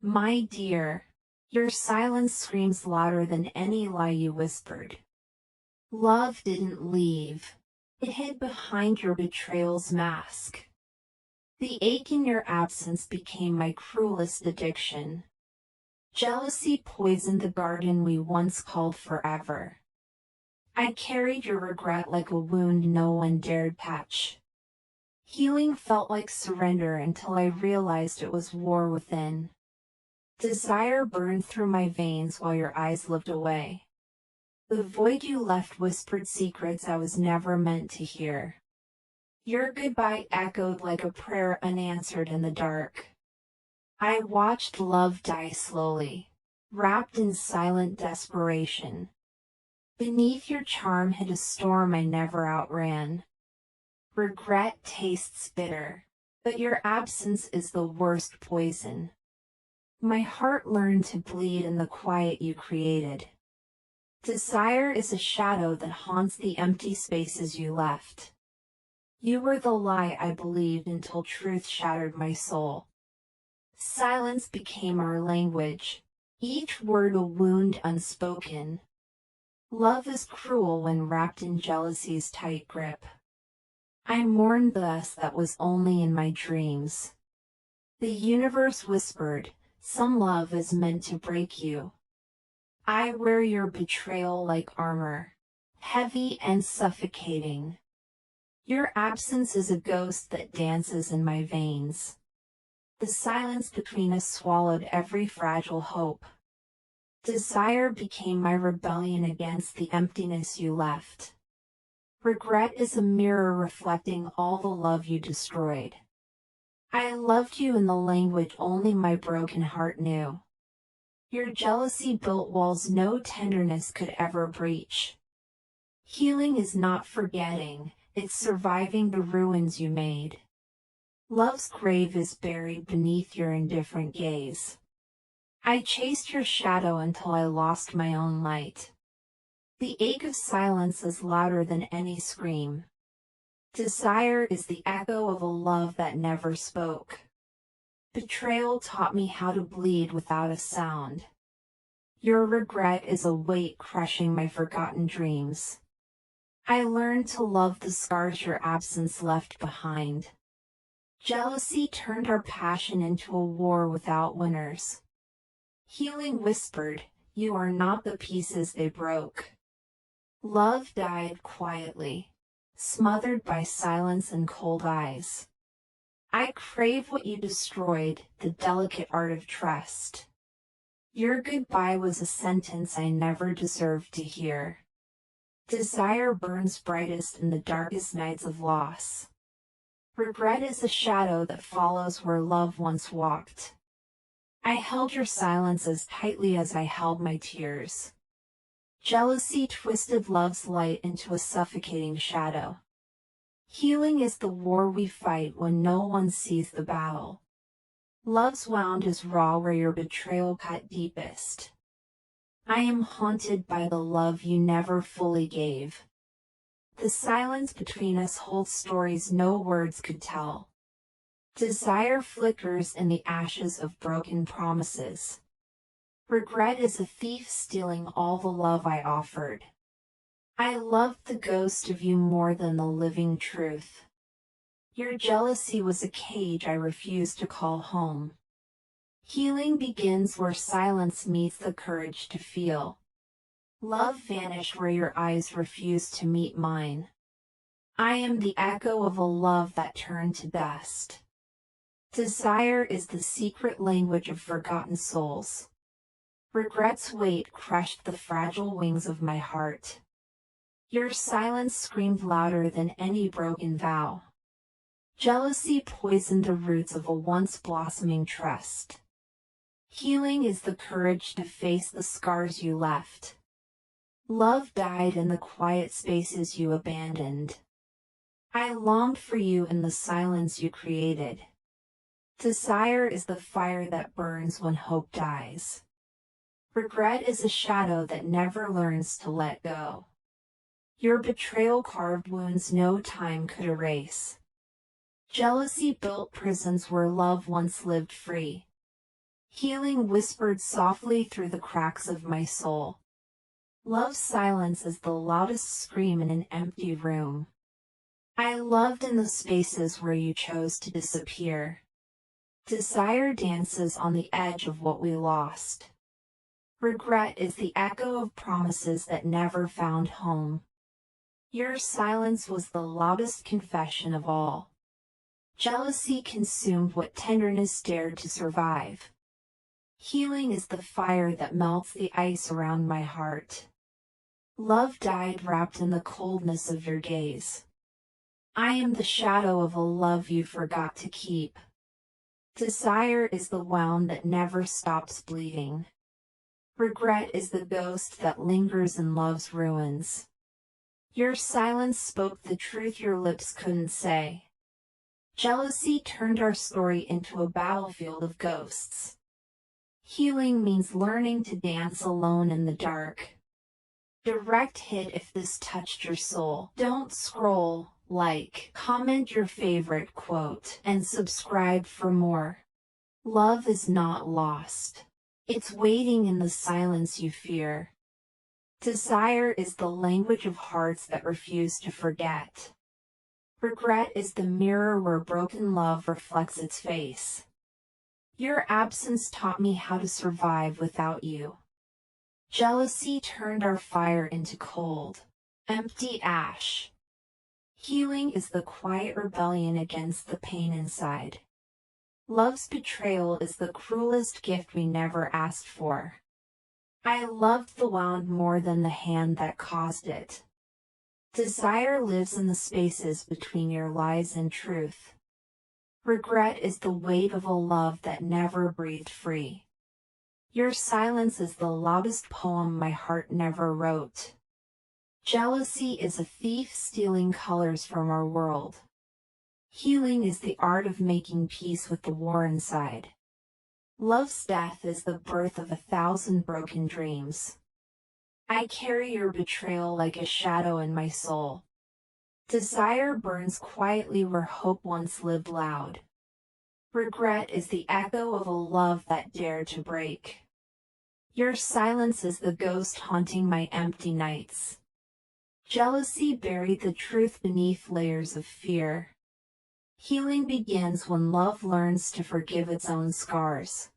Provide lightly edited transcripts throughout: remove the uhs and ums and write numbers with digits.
My dear, your silence screams louder than any lie you whispered. Love didn't leave. It hid behind your betrayal's mask. The ache in your absence became my cruelest addiction. Jealousy poisoned the garden we once called forever. I carried your regret like a wound no one dared touch. Healing felt like surrender until I realized it was war within. Desire burned through my veins while your eyes looked away. The void you left whispered secrets I was never meant to hear. Your goodbye echoed like a prayer unanswered in the dark. I watched love die slowly, wrapped in silent desperation. Beneath your charm hid a storm I never outran. Regret tastes bitter, but your absence is the worst poison. My heart learned to bleed in the quiet you created. Desire is a shadow that haunts the empty spaces you left. You were the lie I believed until truth shattered my soul. Silence became our language, each word a wound unspoken. Love is cruel when wrapped in jealousy's tight grip. I mourned the us that was only in my dreams. The universe whispered, some love is meant to break you. I wear your betrayal like armor, heavy and suffocating. Your absence is a ghost that dances in my veins. The silence between us swallowed every fragile hope. Desire became my rebellion against the emptiness you left. Regret is a mirror reflecting all the love you destroyed. I loved you in the language only my broken heart knew. Your jealousy built walls no tenderness could ever breach. Healing is not forgetting, it's surviving the ruins you made. Love's grave is buried beneath your indifferent gaze. I chased your shadow until I lost my own light. The ache of silence is louder than any scream. Desire is the echo of a love that never spoke. Betrayal taught me how to bleed without a sound. Your regret is a weight crushing my forgotten dreams. I learned to love the scars your absence left behind. Jealousy turned our passion into a war without winners. Healing whispered, you are not the pieces they broke. Love died quietly, smothered by silence and cold eyes. I crave what you destroyed, the delicate art of trust. Your goodbye was a sentence I never deserved to hear. Desire burns brightest in the darkest nights of loss. Regret is a shadow that follows where love once walked. I held your silence as tightly as I held my tears. Jealousy twisted love's light into a suffocating shadow. Healing is the war we fight when no one sees the battle. Love's wound is raw where your betrayal cut deepest. I am haunted by the love you never fully gave. The silence between us holds stories no words could tell. Desire flickers in the ashes of broken promises. Regret is a thief stealing all the love I offered. I loved the ghost of you more than the living truth. Your jealousy was a cage I refused to call home. Healing begins where silence meets the courage to feel. Love vanished where your eyes refused to meet mine. I am the echo of a love that turned to dust. Desire is the secret language of forgotten souls. Regret's weight crushed the fragile wings of my heart. Your silence screamed louder than any broken vow. Jealousy poisoned the roots of a once blossoming trust. Healing is the courage to face the scars you left. Love died in the quiet spaces you abandoned. I longed for you in the silence you created. Desire is the fire that burns when hope dies. Regret is a shadow that never learns to let go. Your betrayal carved wounds no time could erase. Jealousy built prisons where love once lived free. Healing whispered softly through the cracks of my soul. Love's silence is the loudest scream in an empty room. I loved in the spaces where you chose to disappear. Desire dances on the edge of what we lost. Regret is the echo of promises that never found home. Your silence was the loudest confession of all. Jealousy consumed what tenderness dared to survive. Healing is the fire that melts the ice around my heart. Love died wrapped in the coldness of your gaze. I am the shadow of a love you forgot to keep. Desire is the wound that never stops bleeding. Regret is the ghost that lingers in love's ruins. Your silence spoke the truth your lips couldn't say. Jealousy turned our story into a battlefield of ghosts. Healing means learning to dance alone in the dark. Direct hit if this touched your soul. Don't scroll, like, comment your favorite quote, and subscribe for more. Love is not lost. It's waiting in the silence you fear. Desire is the language of hearts that refuse to forget. Regret is the mirror where broken love reflects its face. Your absence taught me how to survive without you. Jealousy turned our fire into cold, empty ash. Healing is the quiet rebellion against the pain inside. Love's betrayal is the cruelest gift we never asked for. I loved the wound more than the hand that caused it. Desire lives in the spaces between your lies and truth. Regret is the weight of a love that never breathed free. Your silence is the loudest poem my heart never wrote. Jealousy is a thief stealing colors from our world. Healing is the art of making peace with the war inside. Love's death is the birth of 1,000 broken dreams. I carry your betrayal like a shadow in my soul. Desire burns quietly where hope once lived loud. Regret is the echo of a love that dared to break. Your silence is the ghost haunting my empty nights. Jealousy buried the truth beneath layers of fear. Healing begins when love learns to forgive its own scars.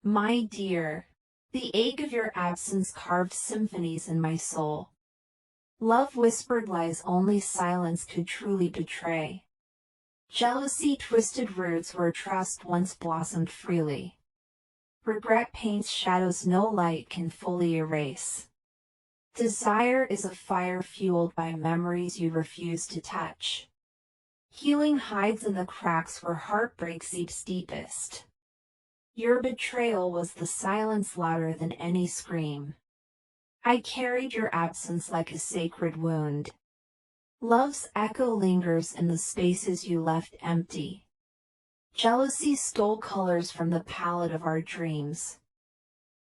My dear, the ache of your absence carved symphonies in my soul. Love whispered lies only silence could truly betray. Jealousy twisted roots where trust once blossomed freely. Regret paints shadows no light can fully erase. Desire is a fire fueled by memories you refuse to touch. Healing hides in the cracks where heartbreak seeps deepest. Your betrayal was the silence louder than any scream. I carried your absence like a sacred wound. Love's echo lingers in the spaces you left empty. Jealousy stole colors from the palette of our dreams.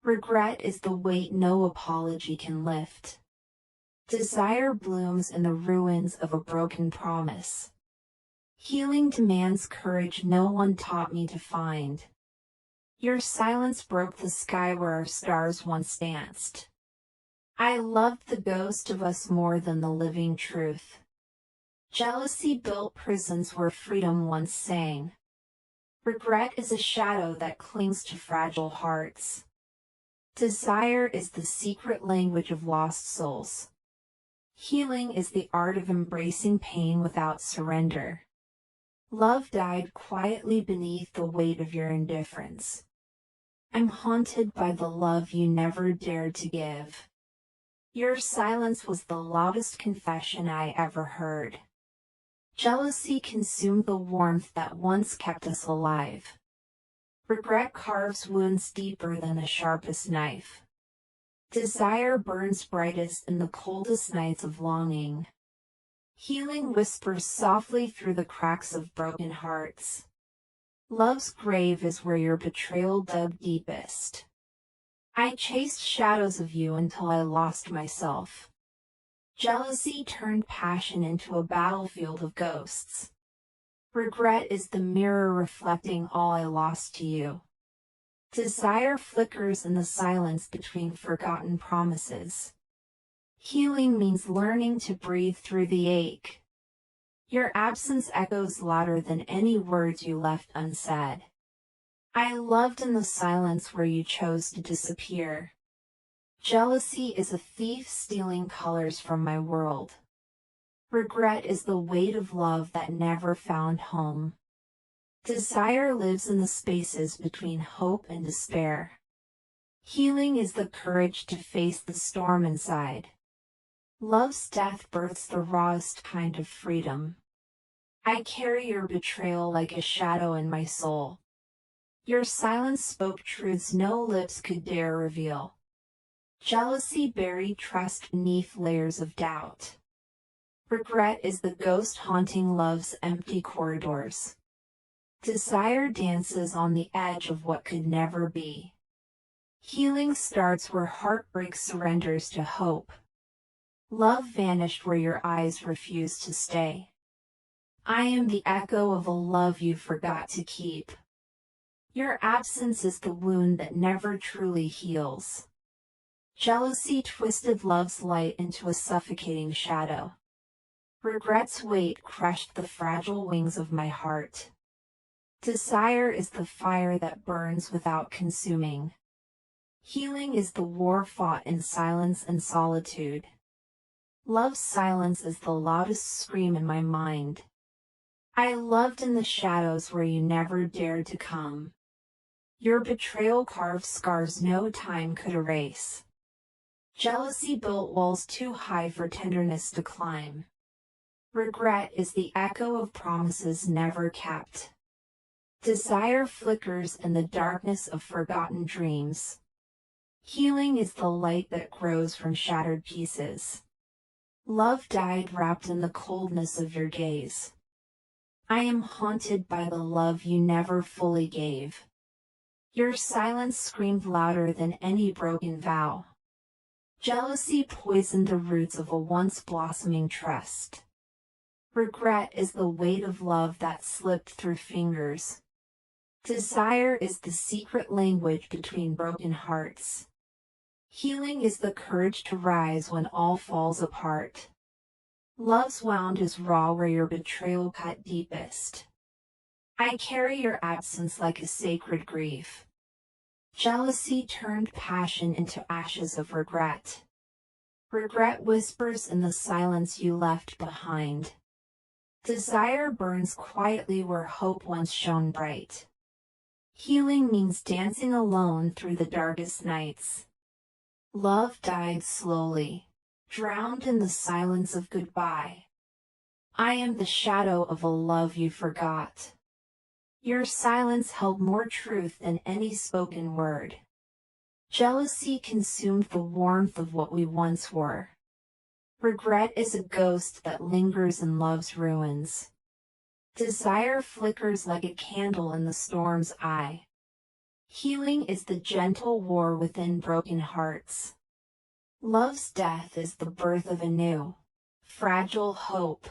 Regret is the weight no apology can lift. Desire blooms in the ruins of a broken promise. Healing demands courage no one taught me to find. Your silence broke the sky where our stars once danced. I loved the ghost of us more than the living truth. Jealousy built prisons where freedom once sang. Regret is a shadow that clings to fragile hearts. Desire is the secret language of lost souls. Healing is the art of embracing pain without surrender. Love died quietly beneath the weight of your indifference. I'm haunted by the love you never dared to give. Your silence was the loudest confession I ever heard. Jealousy consumed the warmth that once kept us alive. Regret carves wounds deeper than the sharpest knife. Desire burns brightest in the coldest nights of longing. Healing whispers softly through the cracks of broken hearts. Love's grave is where your betrayal dug deepest. I chased shadows of you until I lost myself. Jealousy turned passion into a battlefield of ghosts. Regret is the mirror reflecting all I lost to you. Desire flickers in the silence between forgotten promises. Healing means learning to breathe through the ache. Your absence echoes louder than any words you left unsaid. I loved in the silence where you chose to disappear. Jealousy is a thief stealing colors from my world. Regret is the weight of love that never found home. Desire lives in the spaces between hope and despair. Healing is the courage to face the storm inside. Love's death births the rawest kind of freedom. I carry your betrayal like a shadow in my soul. Your silence spoke truths no lips could dare reveal. Jealousy buried trust beneath layers of doubt. Regret is the ghost haunting love's empty corridors. Desire dances on the edge of what could never be. Healing starts where heartbreak surrenders to hope. Love vanished where your eyes refused to stay. I am the echo of a love you forgot to keep. Your absence is the wound that never truly heals. Jealousy twisted love's light into a suffocating shadow. Regret's weight crushed the fragile wings of my heart. Desire is the fire that burns without consuming. Healing is the war fought in silence and solitude. Love's silence is the loudest scream in my mind. I loved in the shadows where you never dared to come. Your betrayal carved scars no time could erase. Jealousy built walls too high for tenderness to climb. Regret is the echo of promises never kept. Desire flickers in the darkness of forgotten dreams. Healing is the light that grows from shattered pieces. Love died wrapped in the coldness of your gaze. I am haunted by the love you never fully gave. Your silence screamed louder than any broken vow. Jealousy poisoned the roots of a once blossoming trust. Regret is the weight of love that slipped through fingers. Desire is the secret language between broken hearts. Healing is the courage to rise when all falls apart. Love's wound is raw where your betrayal cut deepest. I carry your absence like a sacred grief. Jealousy turned passion into ashes of regret. Regret whispers in the silence you left behind. Desire burns quietly where hope once shone bright. Healing means dancing alone through the darkest nights. Love died slowly, drowned in the silence of goodbye. I am the shadow of a love you forgot. Your silence held more truth than any spoken word. Jealousy consumed the warmth of what we once were. Regret is a ghost that lingers in love's ruins. Desire flickers like a candle in the storm's eye. Healing is the gentle war within broken hearts. Love's death is the birth of a new, fragile hope.